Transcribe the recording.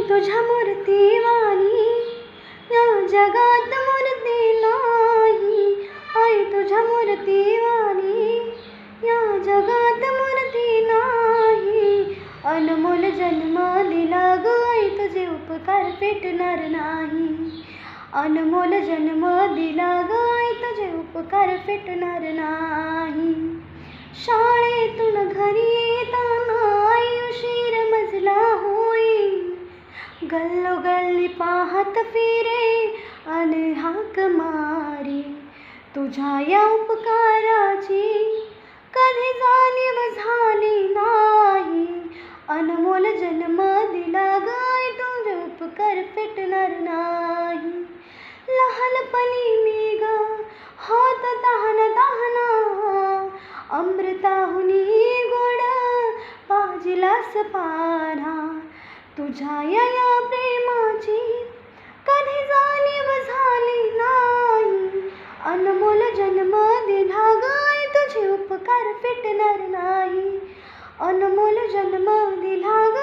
तुझ्या मूर्तीवाणी या जगात मूर्ती नाही. आई तुझ्या मूर्तीवाणी या जगात मूर्ती नाही. अनमोल जन्म दिला ग आई तुझे उपकार फेटणार नाही. अनमोल जन्म दिला ग आई तुझे उपकार फेटणार नाही. शाळेतून घरी येताना आई उशीर मजला होई. गल्लोगल्ली पाहत फिरे आणि हाक मारी. तुझ्या या उपकाराची कधी जाणीव झाली नाही. अनमोल जन्म दिला ग आई तुझे उपकार फेटणार नाही. लहानपणी मी ग होत तहान तहाना अमृताहुनी गोड पाजिलास पाना. तुझ्या या प्रेमाची कधी जाणीव झाली नाही. अनमोल जन्म दिला ग आई तुझे उपकार फेटणार नाही. अनमोल जन्म दिला ग